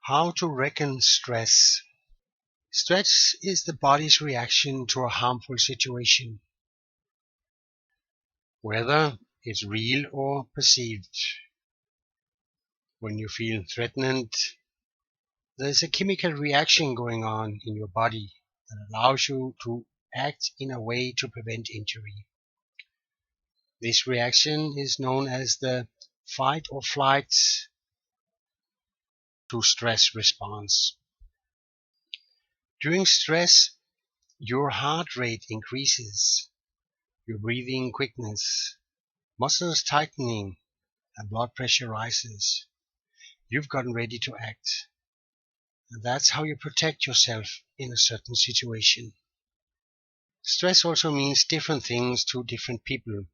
How to reckon stress. Stress is the body's reaction to a harmful situation, whether it's real or perceived. When you feel threatened, there's a chemical reaction going on in your body that allows you to act in a way to prevent injury. This reaction is known as the fight or flight to stress response. During stress, your heart rate increases, your breathing quickness, muscles tightening, and blood pressure rises. You've gotten ready to act. And that's how you protect yourself in a certain situation. Stress also means different things to different people.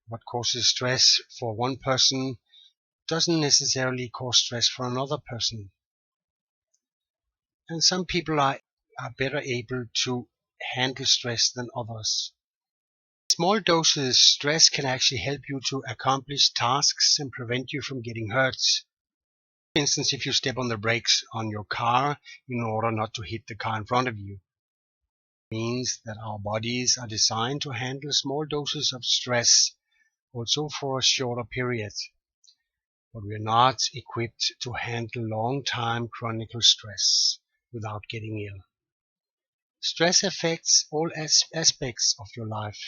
What causes stress for one person doesn't necessarily cause stress for another person. And some people are better able to handle stress than others. In small doses, stress can actually help you to accomplish tasks and prevent you from getting hurt. For instance, if you step on the brakes on your car in order not to hit the car in front of you. It means that our bodies are designed to handle small doses of stress, also for a shorter period. But we are not equipped to handle long-time chronic stress without getting ill. Stress affects all aspects of your life.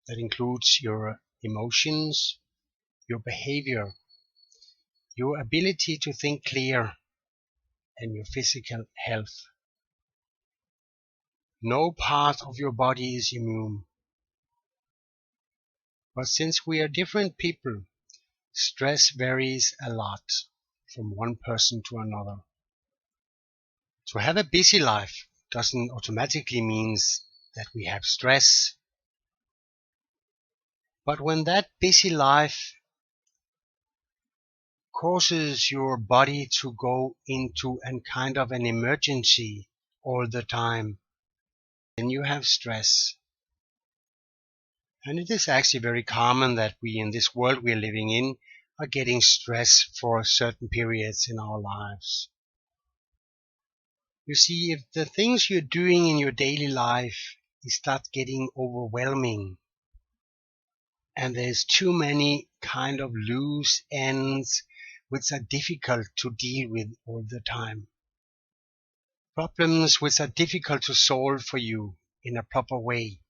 That includes your emotions, your behavior, your ability to think clear, and your physical health. No part of your body is immune. But since we are different people, stress varies a lot from one person to another. To have a busy life doesn't automatically mean that we have stress. But when that busy life causes your body to go into a kind of an emergency all the time, then you have stress. And it is actually very common that we, in this world we are living in, are getting stress for certain periods in our lives. You see, if the things you're doing in your daily life start getting overwhelming, and there's too many kind of loose ends which are difficult to deal with all the time, problems which are difficult to solve for you in a proper way,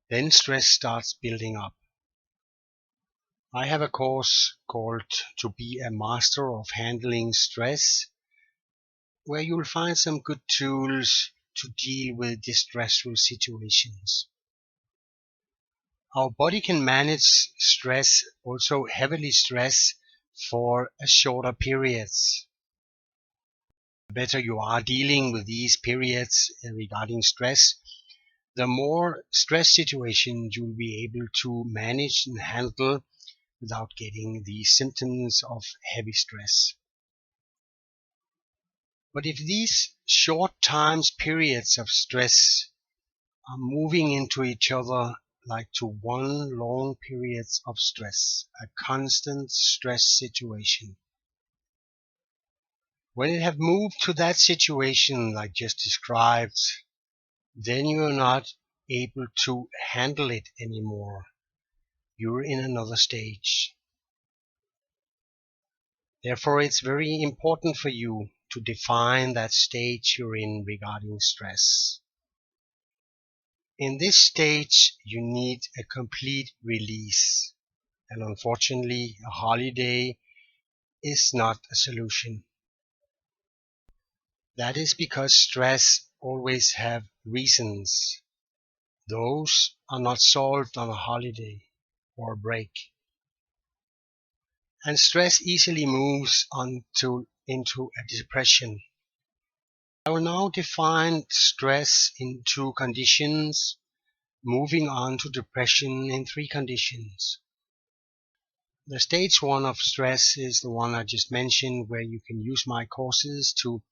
then stress starts building up. I have a course called To Be a Master of Handling Stress, where you'll find some good tools to deal with distressful situations. Our body can manage stress, also heavily stress, for a shorter periods. The better you are dealing with these periods regarding stress, the more stress situations you'll be able to manage and handle without getting the symptoms of heavy stress. But if these short times periods of stress are moving into each other like to one long periods of stress, a constant stress situation, when it have moved to that situation like just described, then you are not able to handle it anymore. You're in another stage. Therefore, it's very important for you to define that stage you're in regarding stress. In this stage, you need a complete release. And unfortunately, a holiday is not a solution. That is because stress always have reasons. Those are not solved on a holiday or a break. And stress easily moves into a depression. I will now define stress in two conditions, moving on to depression in three conditions. The stage one of stress is the one I just mentioned, where you can use my courses to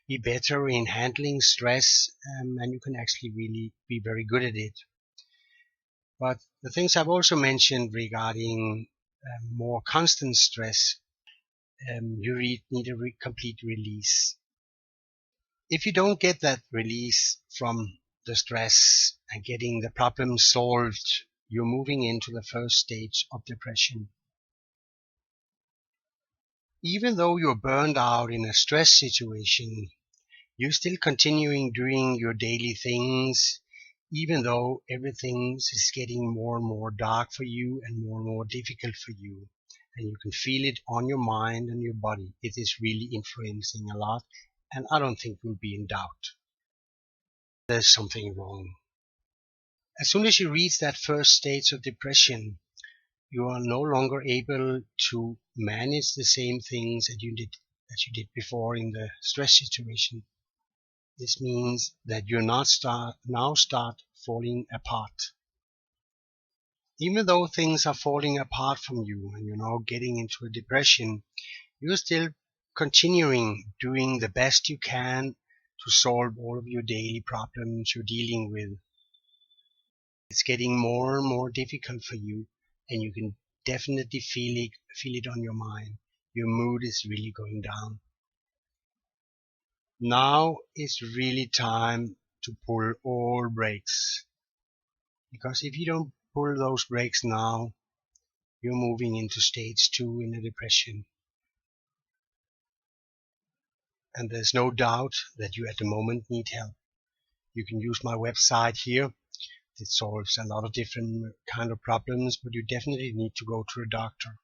be better in handling stress, and you can actually really be very good at it. But the things I've also mentioned regarding more constant stress, need a complete release. If you don't get that release from the stress and getting the problem solved, you're moving into the first stage of depression. Even though you're burned out in a stress situation, you're still continuing doing your daily things, even though everything is getting more and more dark for you and more difficult for you. And you can feel it on your mind and your body. It is really influencing a lot, and I don't think you'll be in doubt. There's something wrong. As soon as you reach that first stage of depression, you are no longer able to manage the same things that you did before in the stress situation. This means that you now start falling apart. Even though things are falling apart from you and you're now getting into a depression, you're still continuing doing the best you can to solve all of your daily problems you're dealing with. It's getting more and more difficult for you, and you can definitely feel it on your mind. Your mood is really going down. Now is really time to pull all brakes. Because if you don't pull those brakes now, you're moving into stage 2 in a depression. And there's no doubt that you at the moment need help. You can use my website here. It solves a lot of different kind of problems, but you definitely need to go to a doctor.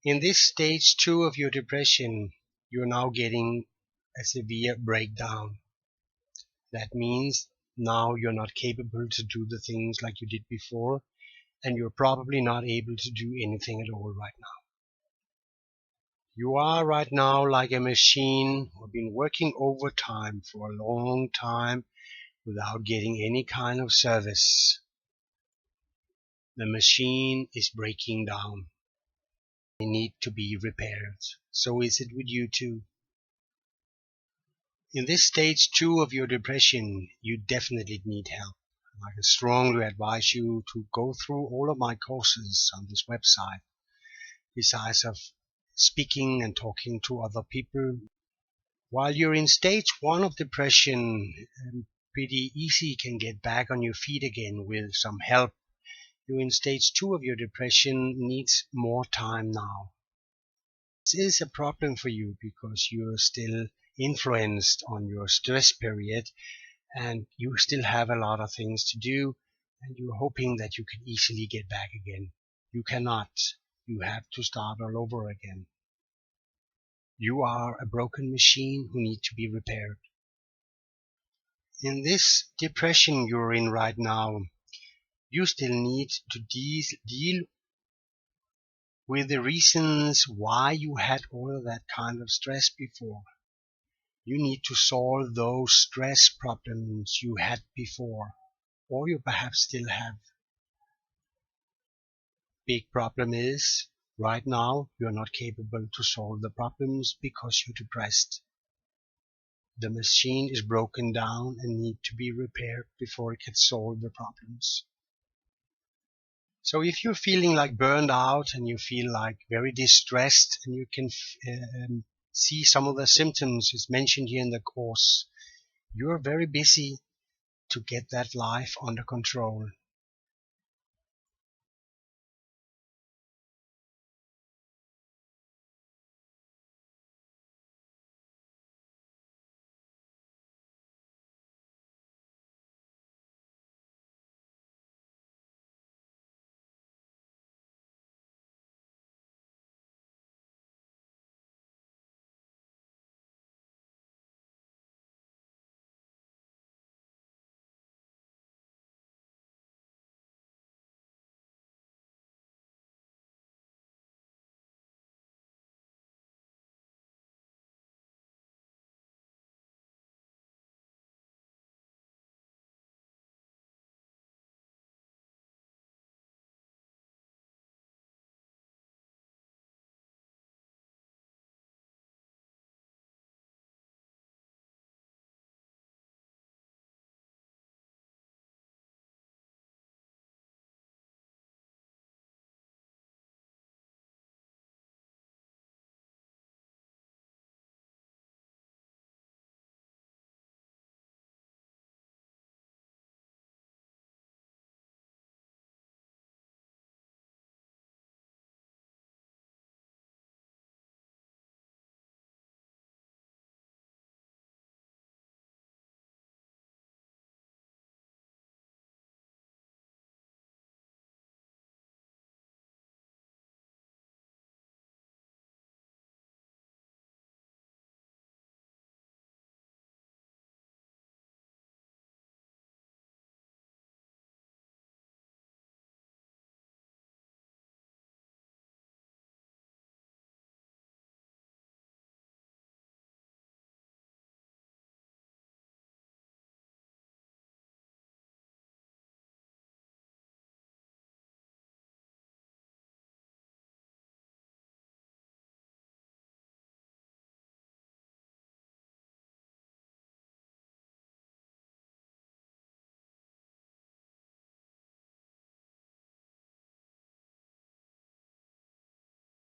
In this stage 2 of your depression, you're now getting a severe breakdown. That means now you're not capable to do the things like you did before, and you're probably not able to do anything at all right now. You are right now like a machine who's been working overtime for a long time without getting any kind of service. The machine is breaking down. It needs to be repaired. So is it with you too. In this stage 2 of your depression, you definitely need help. I can strongly advise you to go through all of my courses on this website. Besides of speaking and talking to other people, while you're in stage 1 of depression, pretty easy can get back on your feet again with some help. You're in stage 2 of your depression needs more time now. This is a problem for you because you're still influenced on your stress period and you still have a lot of things to do, and you're hoping that you can easily get back again. You cannot. You have to start all over again. You are a broken machine who needs to be repaired. In this depression you're in right now, you still need to deal with the reasons why you had all of that kind of stress before. You need to solve those stress problems you had before, or you perhaps still have. Big problem is, right now, you're not capable to solve the problems because you're depressed. The machine is broken down and needs to be repaired before it can solve the problems. So if you're feeling like burned out and you feel like very distressed, and you can see some of the symptoms is mentioned here in the course, you're very busy to get that life under control.